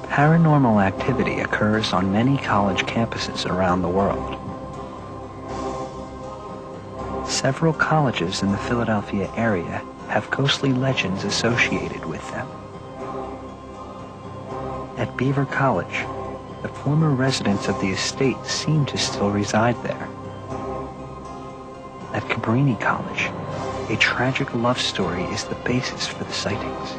Paranormal activity occurs on many college campuses around the world. Several colleges in the Philadelphia area have ghostly legends associated with them. At Beaver College, the former residents of the estate seem to still reside there. At Cabrini College, a tragic love story is the basis for the sightings.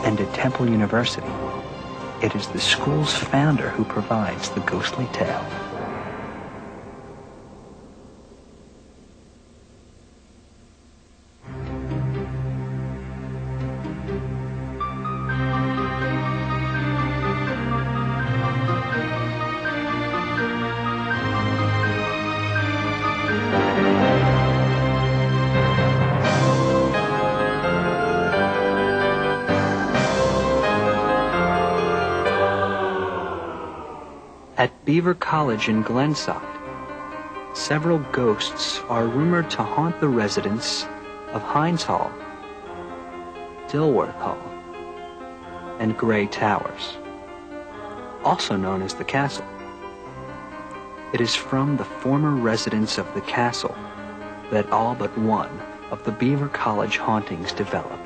And at Temple University, it is the school's founder who provides the ghostly tale. At Beaver College in Glenside, several ghosts are rumored to haunt the residents of Hines Hall, Dilworth Hall, and Gray Towers, also known as the Castle. It is from the former residents of the castle that all but one of the Beaver College hauntings developed.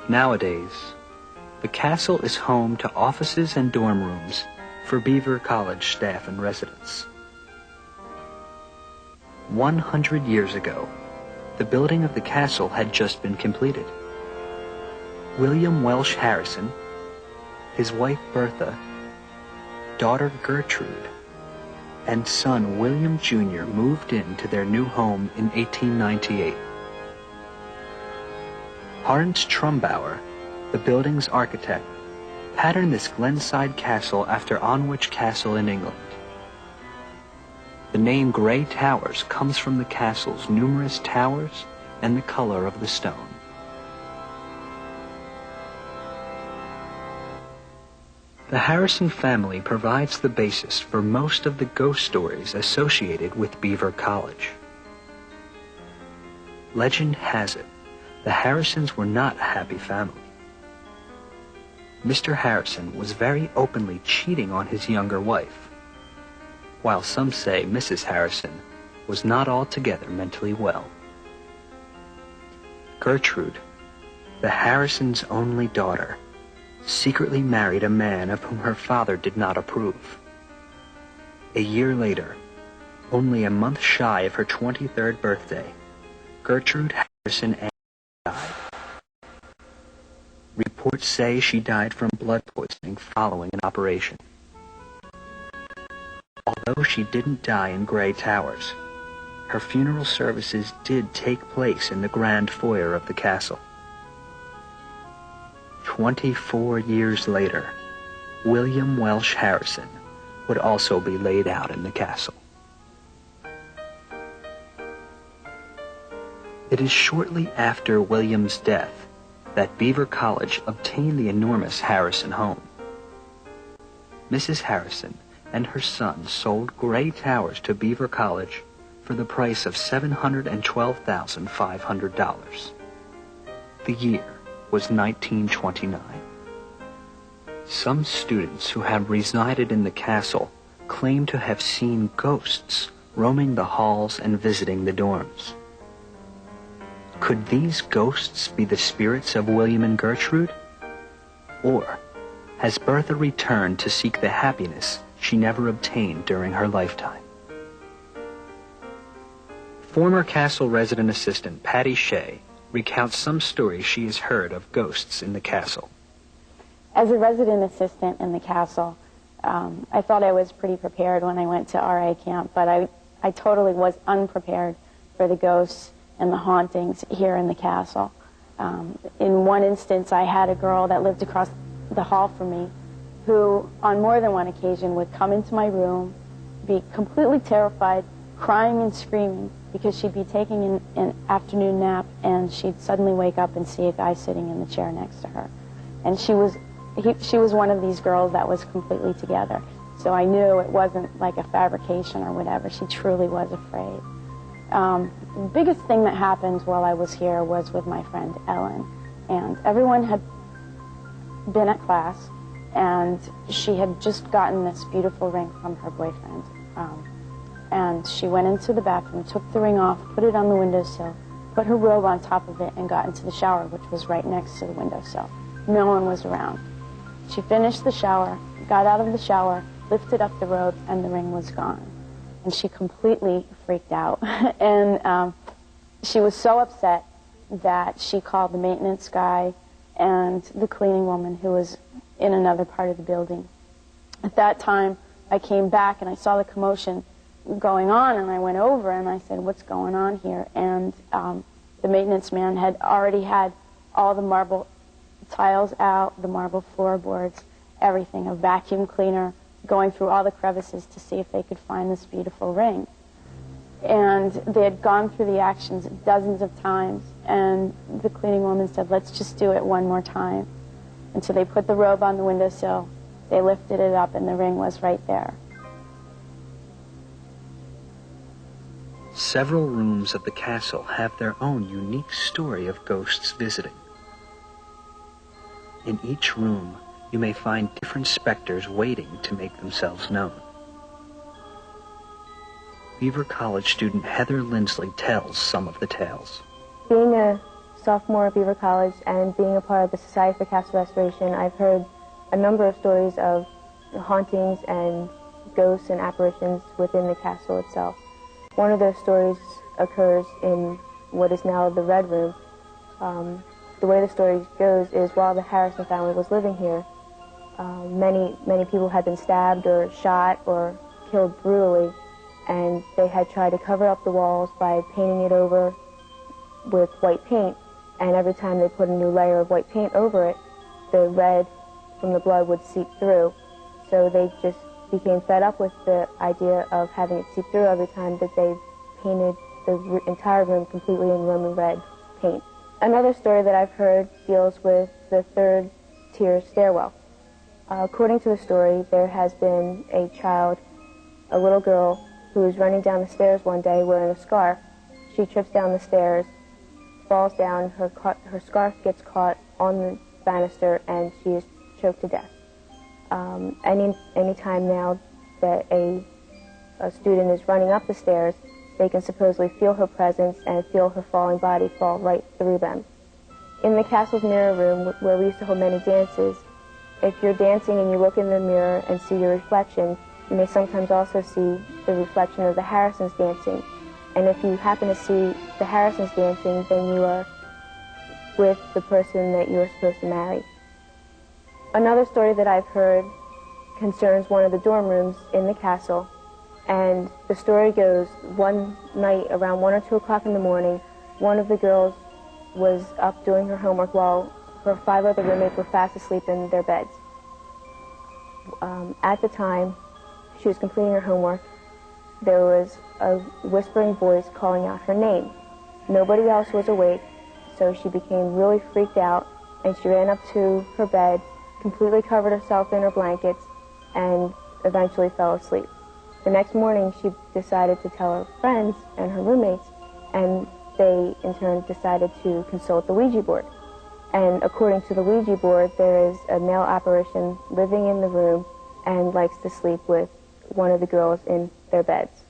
Nowadays, the castle is home to offices and dorm rooms for Beaver College staff and residents. 100 years ago, the building of the castle had just been completed. William Welsh Harrison, his wife Bertha, daughter Gertrude, and son William Jr. moved into their new home in 1898. Harrence Trumbauer, the building's architect, patterned this Glenside castle after Onwich Castle in England. The name Gray Towers comes from the castle's numerous towers and the color of the stone. The Harrison family provides the basis for most of the ghost stories associated with Beaver College. Legend has it, the Harrisons were not a happy family. Mr. Harrison was very openly cheating on his younger wife, while some say Mrs. Harrison was not altogether mentally well. Gertrude, the Harrisons' only daughter, secretly married a man of whom her father did not approve. A year later, only a month shy of her 23rd birthday, Gertrude Harrison died. Reports say she died from blood poisoning following an operation. Although she didn't die in Gray Towers, her funeral services did take place in the grand foyer of the castle. 24 years later, William Welsh Harrison would also be laid out in the castle. It is shortly after William's death that Beaver College obtained the enormous Harrison home. Mrs. Harrison and her son sold Gray Towers to Beaver College for the price of $712,500. The year was 1929. Some students who have resided in the castle claim to have seen ghosts roaming the halls and visiting the dorms. Could these ghosts be the spirits of William and Gertrude? Or has Bertha returned to seek the happiness she never obtained during her lifetime? Former castle resident assistant Patty Shea recounts some stories she has heard of ghosts in the castle. As a resident assistant in the castle, I thought I was pretty prepared when I went to RA camp, but I totally was unprepared for the ghosts and the hauntings here in the castle. In one instance, I had a girl that lived across the hall from me who, on more than one occasion, would come into my room, be completely terrified, crying and screaming because she'd be taking an afternoon nap and she'd suddenly wake up and see a guy sitting in the chair next to her. And she was one of these girls that was completely together. So I knew it wasn't like a fabrication or whatever. She truly was afraid. The biggest thing that happened while I was here was with my friend Ellen. And everyone had been at class, and she had just gotten this beautiful ring from her boyfriend. And she went into the bathroom, took the ring off, put it on the windowsill, put her robe on top of it, and got into the shower, which was right next to the windowsill. No one was around. She finished the shower, got out of the shower, lifted up the robe, and the ring was gone. And she completely freaked out. And she was so upset that she called the maintenance guy and the cleaning woman who was in another part of the building. At that time, I came back and I saw the commotion going on, and I went over and I said, "What's going on here?" And the maintenance man had already had all the marble tiles out, the marble floorboards, everything, a vacuum cleaner, going through all the crevices to see if they could find this beautiful ring. And they had gone through the actions dozens of times, and the cleaning woman said, "Let's just do it one more time." And so they put the robe on the windowsill, they lifted it up, and the ring was right there. Several rooms of the castle have their own unique story of ghosts visiting. In each room, you may find different specters waiting to make themselves known. Beaver College student Heather Lindsley tells some of the tales. Being a sophomore at Beaver College and being a part of the Society for Castle Restoration, I've heard a number of stories of hauntings and ghosts and apparitions within the castle itself. One of those stories occurs in what is now the Red Room. The way the story goes is while the Harrison family was living here, many people had been stabbed or shot or killed brutally, and they had tried to cover up the walls by painting it over with white paint, and every time they put a new layer of white paint over it, the red from the blood would seep through. So they just became fed up with the idea of having it seep through every time that they painted the entire room completely in Roman red paint. Another story that I've heard deals with the third-tier stairwell. According to the story, there has been a child, a little girl, who was running down the stairs one day wearing a scarf. She trips down the stairs, falls down, her scarf gets caught on the banister, and she is choked to death. Any time now that a student is running up the stairs, they can supposedly feel her presence and feel her falling body fall right through them. In the castle's mirror room, where we used to hold many dances, if you're dancing and you look in the mirror and see your reflection, you may sometimes also see the reflection of the Harrisons dancing. And if you happen to see the Harrisons dancing, then you are with the person that you are supposed to marry. Another story that I've heard concerns one of the dorm rooms in the castle. And the story goes, one night around 1 or 2 o'clock in the morning, one of the girls was up doing her homework while her 5 other roommates were fast asleep in their beds. At the time she was completing her homework, there was a whispering voice calling out her name. Nobody else was awake, so she became really freaked out, and she ran up to her bed, completely covered herself in her blankets, and eventually fell asleep. The next morning, she decided to tell her friends and her roommates, and they, in turn, decided to consult the Ouija board. And according to the Ouija board, there is a male apparition living in the room and likes to sleep with one of the girls in their beds.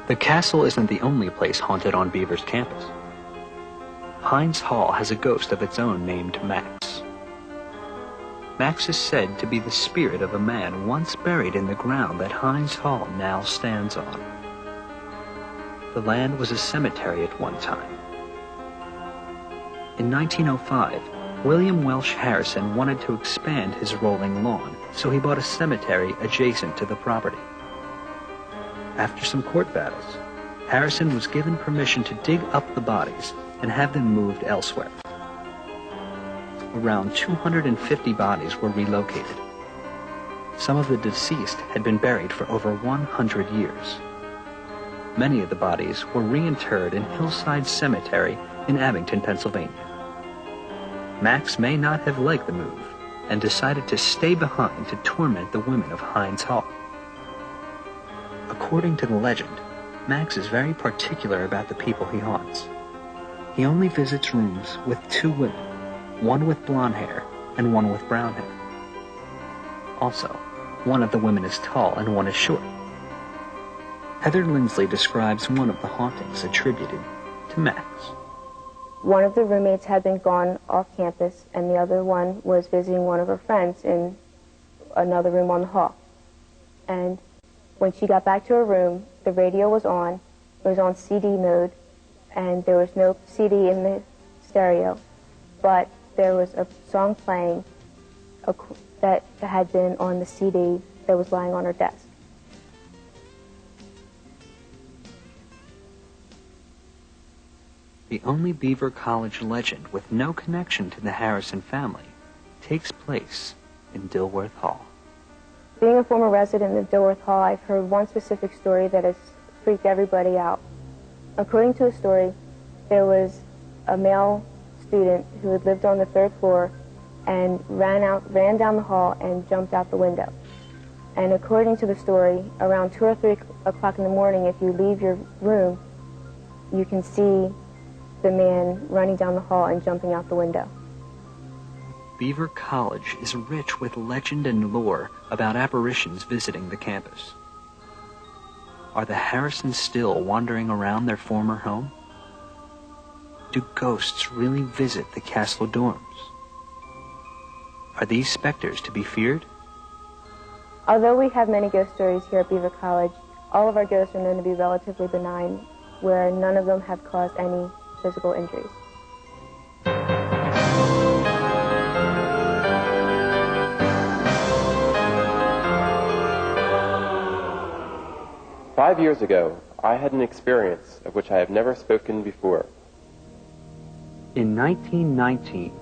The castle isn't the only place haunted on Beaver's campus. Hines Hall has a ghost of its own named Max. Max is said to be the spirit of a man once buried in the ground that Hines Hall now stands on. The land was a cemetery at one time. In 1905, William Welsh Harrison wanted to expand his rolling lawn, so he bought a cemetery adjacent to the property. After some court battles, Harrison was given permission to dig up the bodies and have them moved elsewhere. Around 250 bodies were relocated. Some of the deceased had been buried for over 100 years. Many of the bodies were reinterred in Hillside Cemetery in Abington, Pennsylvania. Max may not have liked the move and decided to stay behind to torment the women of Hines Hall. According to the legend, Max is very particular about the people he haunts. He only visits rooms with 2 women, one with blonde hair and one with brown hair. Also, one of the women is tall and one is short. Heather Lindsley describes one of the hauntings attributed to Max. One of the roommates had been gone off campus, and the other one was visiting one of her friends in another room on the hall. And when she got back to her room, the radio was on. It was on CD mode, and there was no CD in the stereo, but there was a song playing that had been on the CD that was lying on her desk. The only Beaver College legend with no connection to the Harrison family takes place in Dilworth Hall. Being a former resident of Dilworth Hall, I've heard one specific story that has freaked everybody out. According to the story, there was a male student who had lived on the 3rd floor and ran down the hall and jumped out the window. And according to the story, around 2 or 3 o'clock in the morning, if you leave your room, you can see the man running down the hall and jumping out the window. Beaver College is rich with legend and lore about apparitions visiting the campus. Are the Harrisons still wandering around their former home? Do ghosts really visit the castle dorms? Are these specters to be feared? Although we have many ghost stories here at Beaver College, all of our ghosts are known to be relatively benign, where none of them have caused any physical injuries. "5 years ago, I had an experience of which I have never spoken before." In 1919,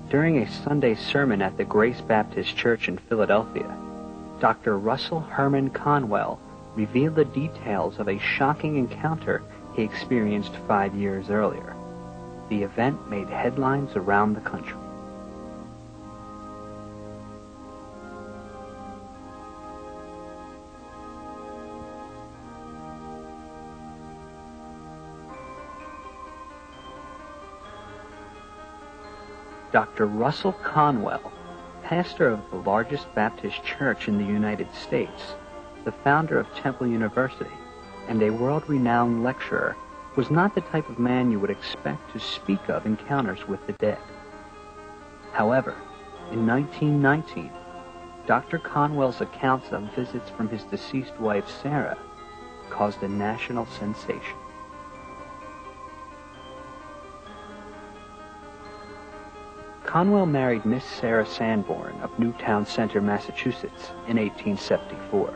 during a Sunday sermon at the Grace Baptist Church in Philadelphia, Dr. Russell Herman Conwell revealed the details of a shocking encounter he experienced 5 years earlier. The event made headlines around the country. Dr. Russell Conwell, pastor of the largest Baptist church in the United States, the founder of Temple University, and a world-renowned lecturer, was not the type of man you would expect to speak of encounters with the dead. However, in 1919, Dr. Conwell's accounts of visits from his deceased wife, Sarah, caused a national sensation. Conwell married Miss Sarah Sanborn of Newtown Center, Massachusetts, in 1874.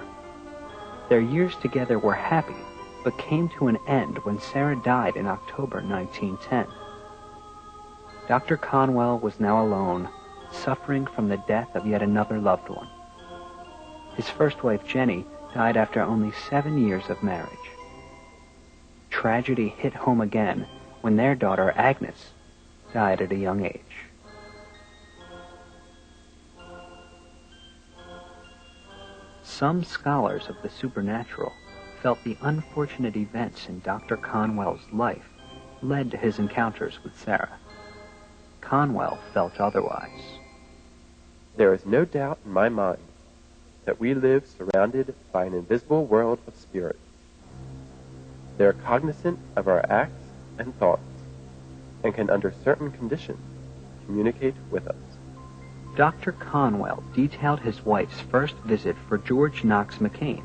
Their years together were happy, but came to an end when Sarah died in October 1910. Dr. Conwell was now alone, suffering from the death of yet another loved one. His first wife, Jenny, died after only 7 years of marriage. Tragedy hit home again when their daughter, Agnes, died at a young age. Some scholars of the supernatural felt the unfortunate events in Dr. Conwell's life led to his encounters with Sarah. Conwell felt otherwise. "There is no doubt in my mind that we live surrounded by an invisible world of spirit. They are cognizant of our acts and thoughts and can, under certain conditions, communicate with us." Dr. Conwell detailed his wife's first visit for George Knox McCain,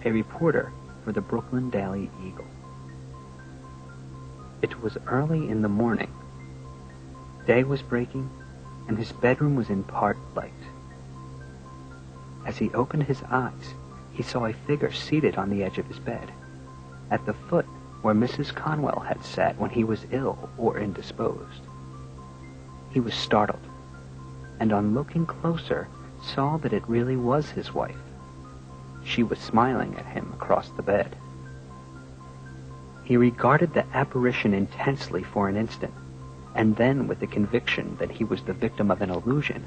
a reporter for the Brooklyn Daily Eagle. It was early in the morning. Day was breaking, and his bedroom was in part light. As he opened his eyes, he saw a figure seated on the edge of his bed, at the foot where Mrs. Conwell had sat when he was ill or indisposed. He was startled, and on looking closer, saw that it really was his wife. She was smiling at him across the bed. He regarded the apparition intensely for an instant, and then with the conviction that he was the victim of an illusion,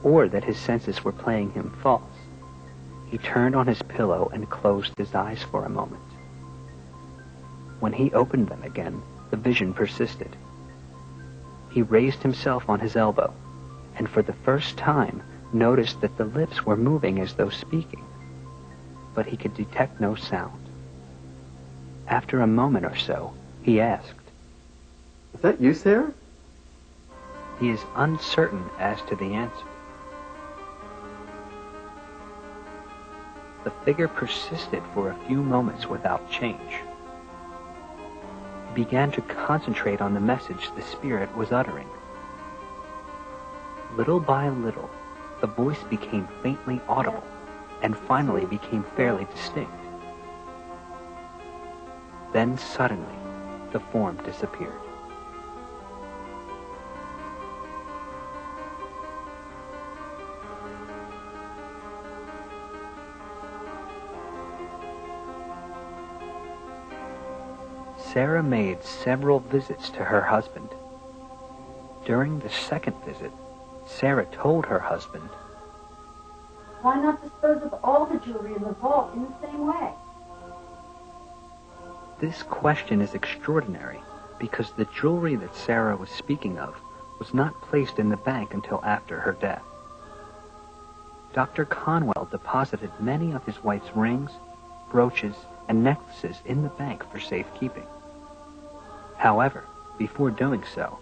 or that his senses were playing him false, he turned on his pillow and closed his eyes for a moment. When he opened them again, the vision persisted. He raised himself on his elbow, and for the first time noticed that the lips were moving as though speaking, but he could detect no sound. After a moment or so, he asked, "Is that you, Sarah?" He is uncertain as to the answer. The figure persisted for a few moments without change. He began to concentrate on the message the spirit was uttering. Little by little, the voice became faintly audible and finally became fairly distinct. Then suddenly, the form disappeared. Sarah made several visits to her husband. During the second visit, Sarah told her husband, "Why not dispose of all the jewelry in the vault in the same way?" This question is extraordinary because the jewelry that Sarah was speaking of was not placed in the bank until after her death. Dr. Conwell deposited many of his wife's rings, brooches, and necklaces in the bank for safekeeping. However, before doing so,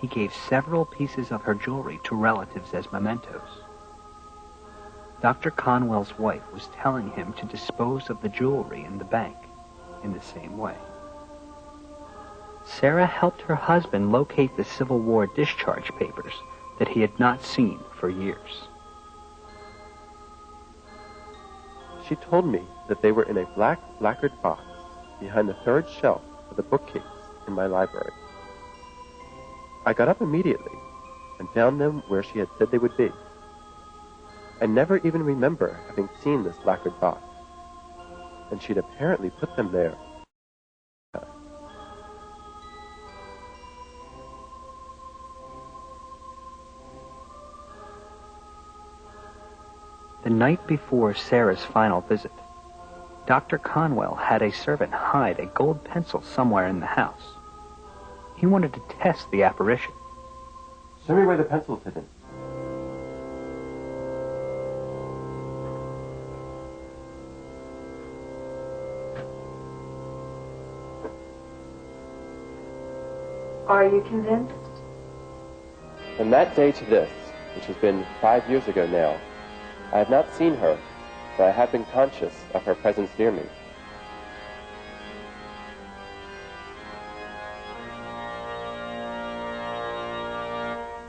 he gave several pieces of her jewelry to relatives as mementos. Dr. Conwell's wife was telling him to dispose of the jewelry in the bank in the same way. Sarah helped her husband locate the Civil War discharge papers that he had not seen for years. She told me that they were in a black lacquered box behind the third shelf of the bookcase in my library. I got up immediately and found them where she had said they would be. I never even remember having seen this lacquered box, and she'd apparently put them there. The night before Sarah's final visit, Dr. Conwell had a servant hide a gold pencil somewhere in the house. He wanted to test the apparition. Show me where the pencil's hidden. Are you convinced? From that day to this, which has been 5 years ago now, I have not seen her, but I have been conscious of her presence near me.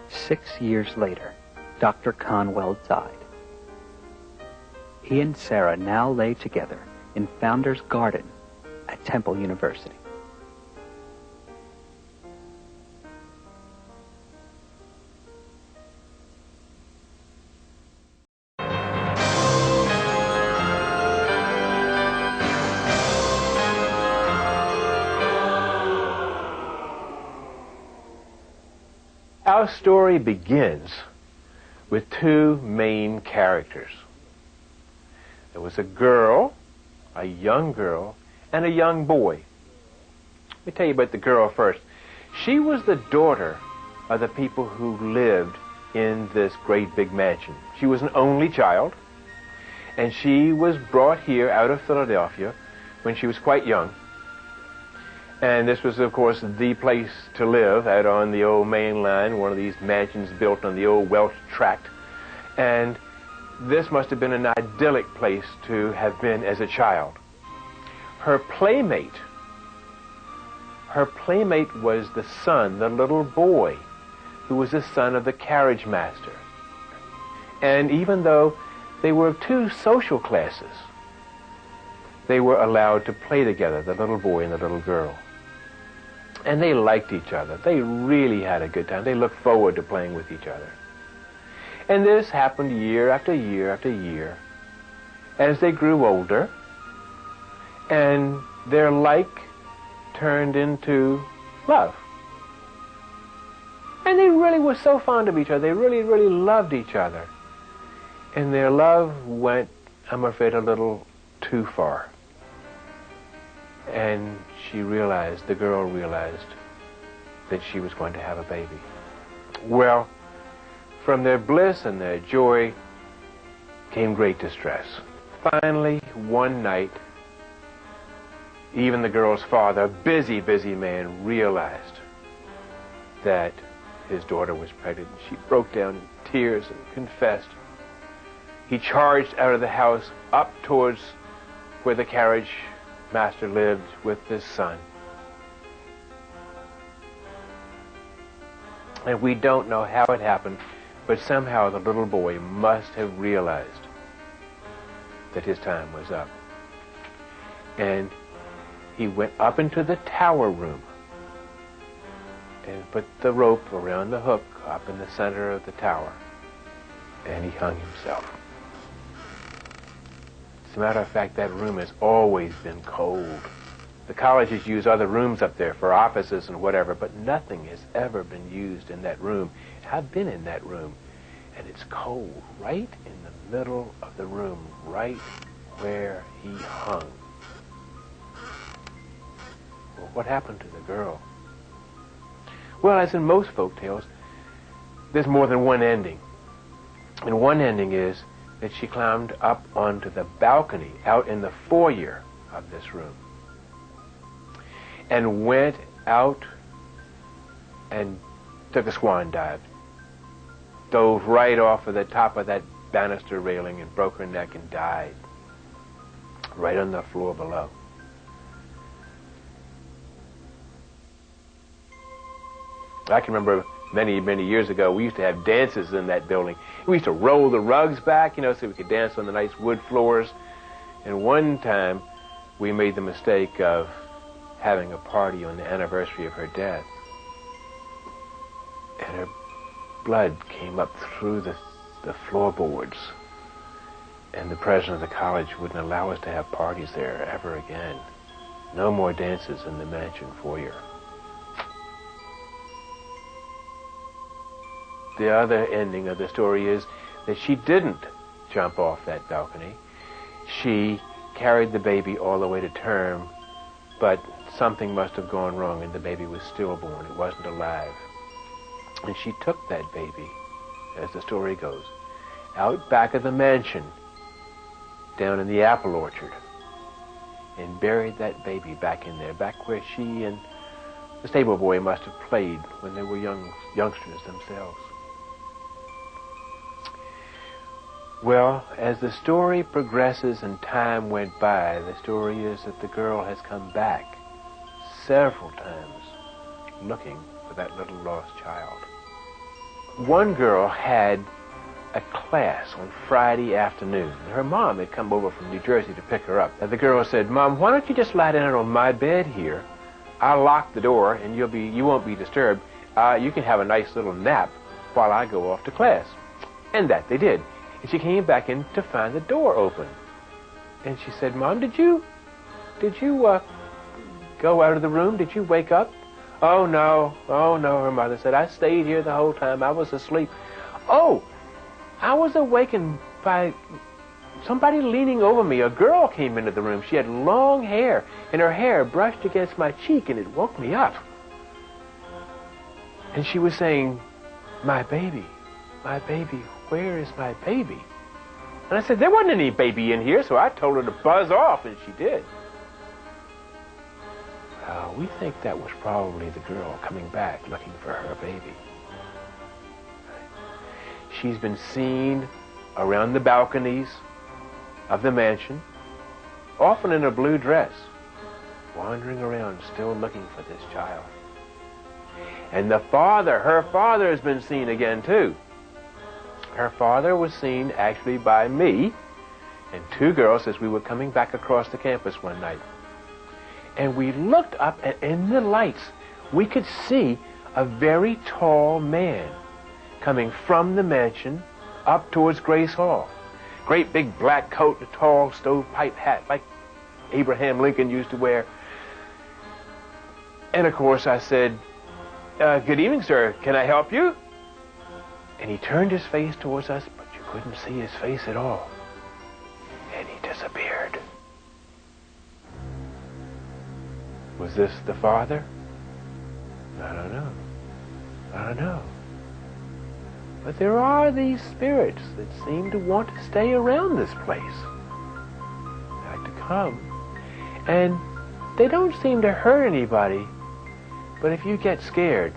"6 years later, Dr. Conwell died. He and Sarah now lay together in Founder's Garden at Temple University. Our story begins with two main characters. There was a girl, a young girl, and a young boy. Let me tell you about the girl first. She was the daughter of the people who lived in this great big mansion. She was an only child, and she was brought here out of Philadelphia when she was quite young. And this was, of course, the place to live out on the old main line, one of these mansions built on the old Welsh tract. And this must have been an idyllic place to have been as a child. Her playmate was the son, the little boy, who was the son of the carriage master. And even though they were of two social classes, they were allowed to play together, the little boy and the little girl. And they liked each other. They really had a good time. They looked forward to playing with each other. And this happened year after year after year as they grew older, and their like turned into love. And they really were so fond of each other. They really, really loved each other. And their love went, I'm afraid, a little too far. And the girl realized that she was going to have a baby. Well, from their bliss and their joy came great distress. Finally, one night, even the girl's father, a busy, busy man, realized that his daughter was pregnant. She broke down in tears and confessed. He charged out of the house up towards where the carriage master lived with his son. And we don't know how it happened, but somehow the little boy must have realized that his time was up. And he went up into the tower room and put the rope around the hook up in the center of the tower, and he hung himself. As a matter of fact, that room has always been cold. The colleges use other rooms up there for offices and whatever, but nothing has ever been used in that room. I've been in that room, and it's cold right in the middle of the room, right where he hung. Well, what happened to the girl? Well, as in most folk tales, there's more than one ending. And one ending is that she climbed up onto the balcony out in the foyer of this room and went out and took a swan dive, dove right off of the top of that banister railing and broke her neck and died right on the floor below. I can remember many, many years ago, we used to have dances in that building. We used to roll the rugs back, so we could dance on the nice wood floors. And one time, we made the mistake of having a party on the anniversary of her death. And her blood came up through the floorboards. And the president of the college wouldn't allow us to have parties there ever again. No more dances in the mansion foyer. The other ending of the story is that she didn't jump off that balcony. She carried the baby all the way to term, but something must have gone wrong and the baby was stillborn. It wasn't alive. And she took that baby, as the story goes, out back of the mansion, down in the apple orchard, and buried that baby back in there, back where she and the stable boy must have played when they were youngsters themselves. Well, as the story progresses and time went by, the story is that the girl has come back several times looking for that little lost child. One girl had a class on Friday afternoon. Her mom had come over from New Jersey to pick her up. And the girl said, "Mom, why don't you just lie down on my bed here? I'll lock the door and you won't be disturbed. You can have a nice little nap while I go off to class." And that they did. And she came back in to find the door open. And she said, "Mom, did you go out of the room? Did you wake up?" Oh no, her mother said. "I stayed here the whole time. I was asleep." "Oh, I was awakened by somebody leaning over me. A girl came into the room. She had long hair, and her hair brushed against my cheek, and it woke me up. And she was saying, my baby, where is my baby?" And I said, "There wasn't any baby in here," so I told her to buzz off, and she did. We think that was probably the girl coming back looking for her baby. She's been seen around the balconies of the mansion, often in a blue dress, wandering around still looking for this child. And her father has been seen again too. Her father was seen actually by me and two girls as we were coming back across the campus one night. And we looked up, and in the lights, we could see a very tall man coming from the mansion up towards Grace Hall. Great big black coat and a tall stovepipe hat like Abraham Lincoln used to wear. And of course I said, good evening, sir. Can I help you? And he turned his face towards us, but you couldn't see his face at all. And he disappeared. Was this the father? I don't know. I don't know. But there are these spirits that seem to want to stay around this place. They like to come. And they don't seem to hurt anybody. But if you get scared,